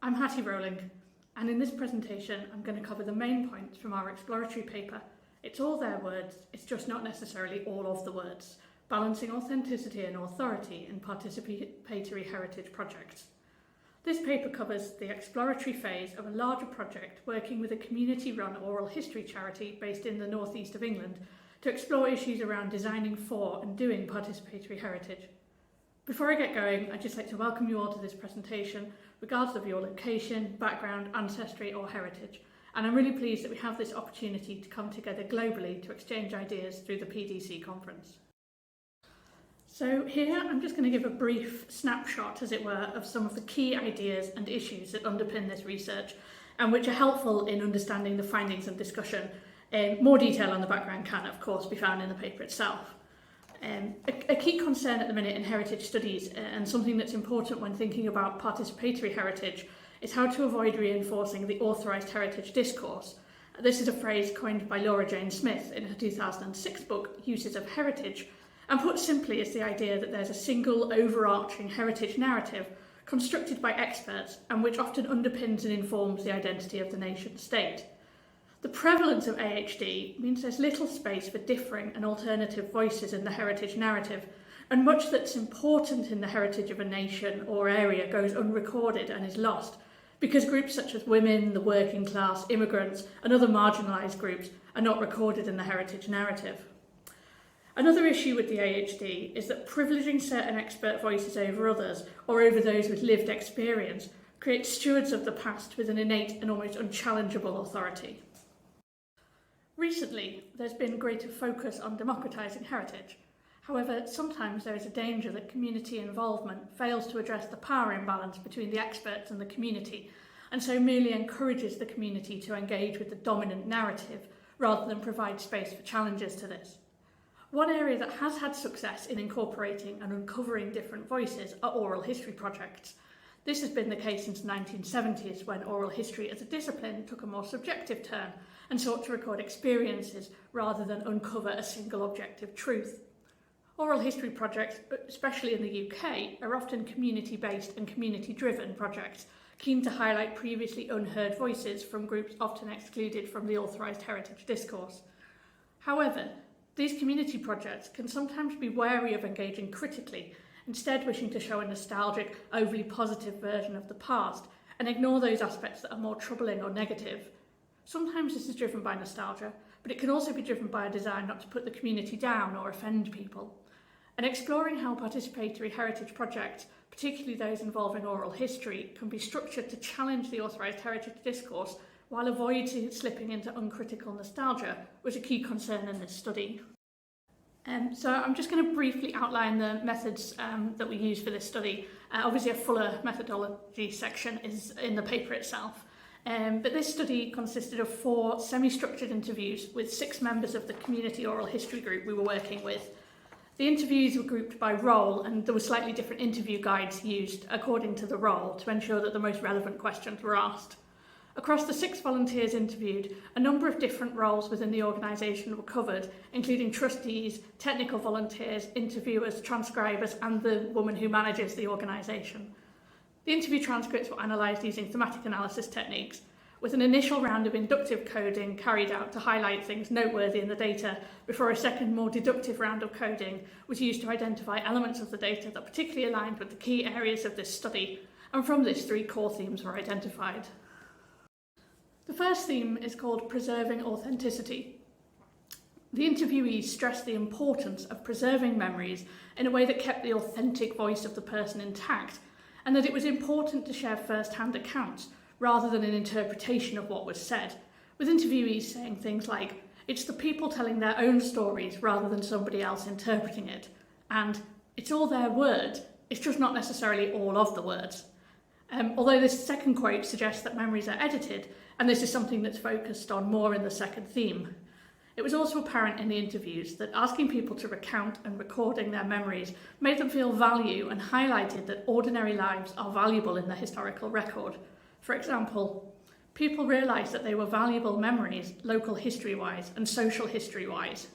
I'm Hattie Rowling, and in this presentation I'm going to cover the main points from our exploratory paper. It's all their words, it's just not necessarily all of the words, balancing authenticity and authority in participatory heritage projects. This paper covers the exploratory phase of a larger project working with a community-run oral history charity based in the northeast of England to explore issues around designing for and doing participatory heritage. Before I get going, I'd just like to welcome you all to this presentation, regardless of your location, background, ancestry or heritage. And I'm really pleased that we have this opportunity to come together globally to exchange ideas through the PDC conference. So here I'm just going to give a brief snapshot, as it were, of some of the key ideas and issues that underpin this research and which are helpful in understanding the findings and discussion. More detail on the background can, of course, be found in the paper itself. A key concern at the minute in heritage studies, and something that's important when thinking about participatory heritage, is how to avoid reinforcing the authorised heritage discourse. This is a phrase coined by Laura Jane Smith in her 2006 book, Uses of Heritage, and put simply is the idea that there's a single overarching heritage narrative constructed by experts and which often underpins and informs the identity of the nation state. The prevalence of AHD means there's little space for differing and alternative voices in the heritage narrative, and much that's important in the heritage of a nation or area goes unrecorded and is lost, because groups such as women, the working class, immigrants, and other marginalised groups are not recorded in the heritage narrative. Another issue with the AHD is that privileging certain expert voices over others, or over those with lived experience, creates stewards of the past with an innate and almost unchallengeable authority. Recently, there's been greater focus on democratising heritage. However, sometimes there is a danger that community involvement fails to address the power imbalance between the experts and the community, and so merely encourages the community to engage with the dominant narrative rather than provide space for challenges to this. One area that has had success in incorporating and uncovering different voices are oral history projects. This has been the case since the 1970s, when oral history as a discipline took a more subjective turn and sought to record experiences rather than uncover a single objective truth. Oral history projects, especially in the UK, are often community-based and community-driven projects, keen to highlight previously unheard voices from groups often excluded from the authorised heritage discourse. However, these community projects can sometimes be wary of engaging critically, instead wishing to show a nostalgic, overly positive version of the past and ignore those aspects that are more troubling or negative. Sometimes this is driven by nostalgia, but it can also be driven by a desire not to put the community down or offend people. And exploring how participatory heritage projects, particularly those involving oral history, can be structured to challenge the authorised heritage discourse while avoiding slipping into uncritical nostalgia was a key concern in this study. So I'm just going to briefly outline the methods that we use for this study. Obviously a fuller methodology section is in the paper itself. But this study consisted of 4 semi-structured interviews with 6 members of the community oral history group we were working with. The interviews were grouped by role, and there were slightly different interview guides used according to the role to ensure that the most relevant questions were asked. Across the 6 volunteers interviewed, a number of different roles within the organisation were covered, including trustees, technical volunteers, interviewers, transcribers, and the woman who manages the organisation. The interview transcripts were analysed using thematic analysis techniques, with an initial round of inductive coding carried out to highlight things noteworthy in the data, before a second, more deductive round of coding was used to identify elements of the data that particularly aligned with the key areas of this study, and from this 3 core themes were identified. The first theme is called Preserving Authenticity. The interviewees stressed the importance of preserving memories in a way that kept the authentic voice of the person intact, and that it was important to share first-hand accounts rather than an interpretation of what was said, with interviewees saying things like, "It's the people telling their own stories rather than somebody else interpreting it," and "It's all their word, it's just not necessarily all of the words." Although this second quote suggests that memories are edited, and this is something that's focused on more in the second theme. It was also apparent in the interviews that asking people to recount and recording their memories made them feel value and highlighted that ordinary lives are valuable in the historical record. For example, people realised that they were valuable memories, local history-wise and social history-wise.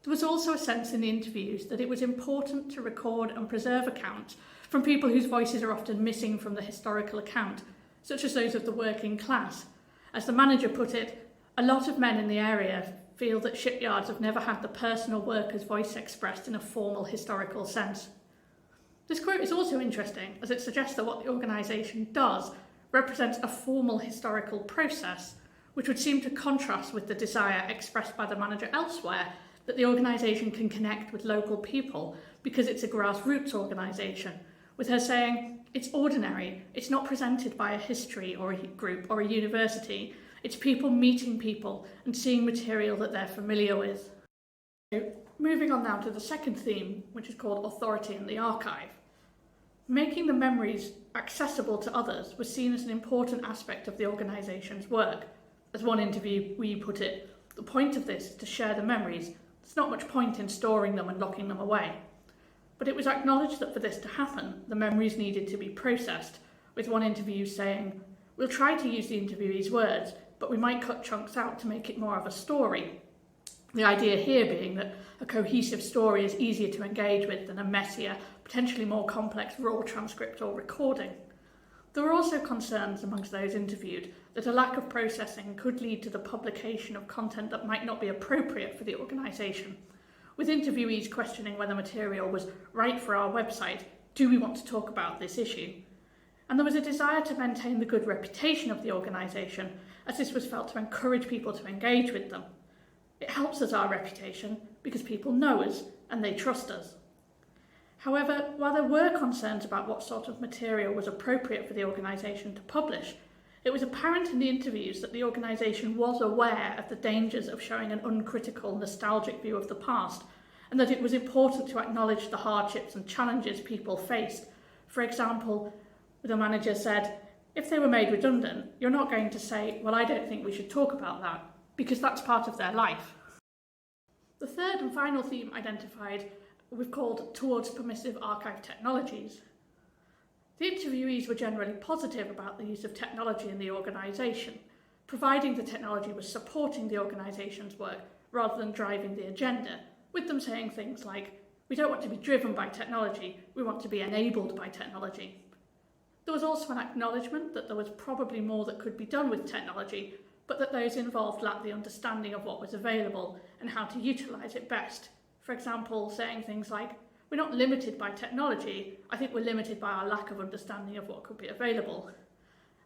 There was also a sense in the interviews that it was important to record and preserve accounts from people whose voices are often missing from the historical account, such as those of the working class. As the manager put it, a lot of men in the area feel that shipyards have never had the personal worker's voice expressed in a formal historical sense. This quote is also interesting, as it suggests that what the organisation does represents a formal historical process, which would seem to contrast with the desire expressed by the manager elsewhere that the organisation can connect with local people because it's a grassroots organisation, with her saying, it's ordinary, it's not presented by a history or a group or a university, it's people meeting people and seeing material that they're familiar with. So, moving on now to the second theme, which is called authority in the archive. Making the memories accessible to others was seen as an important aspect of the organisation's work. As one interviewee put it, the point of this is to share the memories. There's not much point in storing them and locking them away. But it was acknowledged that for this to happen, the memories needed to be processed, with one interview saying, "We'll try to use the interviewee's words, but we might cut chunks out to make it more of a story." The idea here being that a cohesive story is easier to engage with than a messier, potentially more complex raw transcript or recording. There were also concerns amongst those interviewed that a lack of processing could lead to the publication of content that might not be appropriate for the organisation, with interviewees questioning whether material was right for our website. Do we want to talk about this issue? And there was a desire to maintain the good reputation of the organisation, as this was felt to encourage people to engage with them. It helps us, our reputation, because people know us and they trust us. However, while there were concerns about what sort of material was appropriate for the organisation to publish, it was apparent in the interviews that the organisation was aware of the dangers of showing an uncritical, nostalgic view of the past, and that it was important to acknowledge the hardships and challenges people faced. For example, the manager said, if they were made redundant, you're not going to say, well, I don't think we should talk about that, because that's part of their life. The third and final theme identified we've called towards permissive archive technologies. The interviewees were generally positive about the use of technology in the organisation, providing the technology was supporting the organisation's work rather than driving the agenda, with them saying things like, we don't want to be driven by technology, we want to be enabled by technology. There was also an acknowledgement that there was probably more that could be done with technology, but that those involved lacked the understanding of what was available and how to utilise it best. For example, saying things like, we're not limited by technology, I think we're limited by our lack of understanding of what could be available.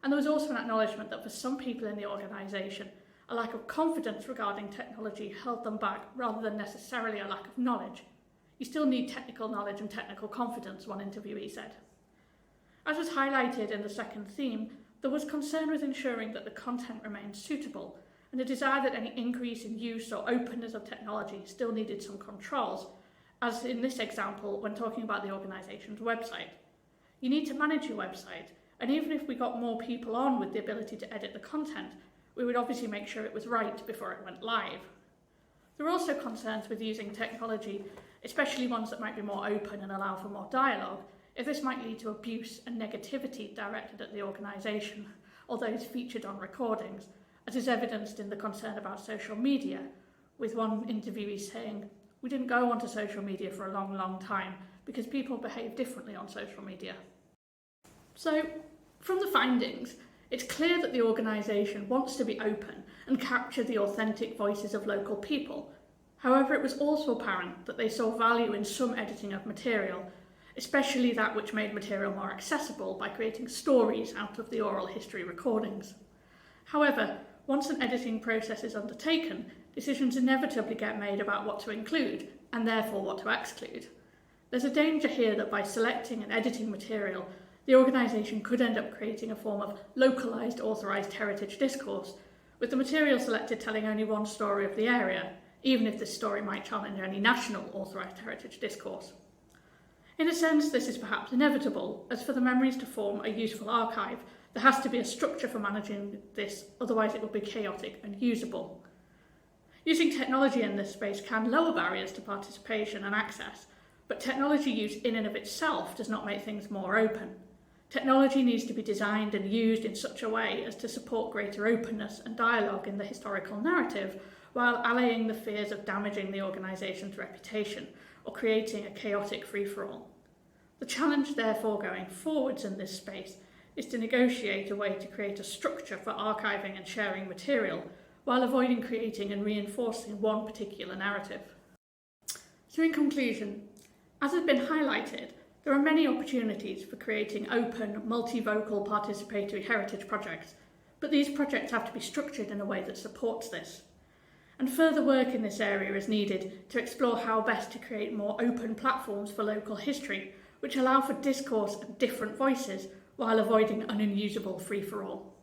And there was also an acknowledgement that for some people in the organisation, a lack of confidence regarding technology held them back rather than necessarily a lack of knowledge. You still need technical knowledge and technical confidence, one interviewee said. As was highlighted in the second theme, there was concern with ensuring that the content remained suitable, and a desire that any increase in use or openness of technology still needed some controls, as in this example when talking about the organisation's website. You need to manage your website, and even if we got more people on with the ability to edit the content, we would obviously make sure it was right before it went live. There were also concerns with using technology, especially ones that might be more open and allow for more dialogue, if this might lead to abuse and negativity directed at the organisation or those featured on recordings, as is evidenced in the concern about social media, with one interviewee saying, we didn't go onto social media for a long, long time because people behave differently on social media. So, from the findings, it's clear that the organisation wants to be open and capture the authentic voices of local people. However, it was also apparent that they saw value in some editing of material, especially that which made material more accessible by creating stories out of the oral history recordings. However, once an editing process is undertaken, decisions inevitably get made about what to include, and therefore what to exclude. There's a danger here that by selecting and editing material, the organisation could end up creating a form of localised authorised heritage discourse, with the material selected telling only one story of the area, even if this story might challenge any national authorised heritage discourse. In a sense, this is perhaps inevitable, as for the memories to form a useful archive, there has to be a structure for managing this, otherwise it will be chaotic and usable. Using technology in this space can lower barriers to participation and access, but technology use in and of itself does not make things more open. Technology needs to be designed and used in such a way as to support greater openness and dialogue in the historical narrative, while allaying the fears of damaging the organisation's reputation or creating a chaotic free-for-all. The challenge, therefore, going forwards in this space is to negotiate a way to create a structure for archiving and sharing material, while avoiding creating and reinforcing one particular narrative. So in conclusion, as has been highlighted, there are many opportunities for creating open, multivocal participatory heritage projects, but these projects have to be structured in a way that supports this. And further work in this area is needed to explore how best to create more open platforms for local history, which allow for discourse and different voices while avoiding an unusable free-for-all.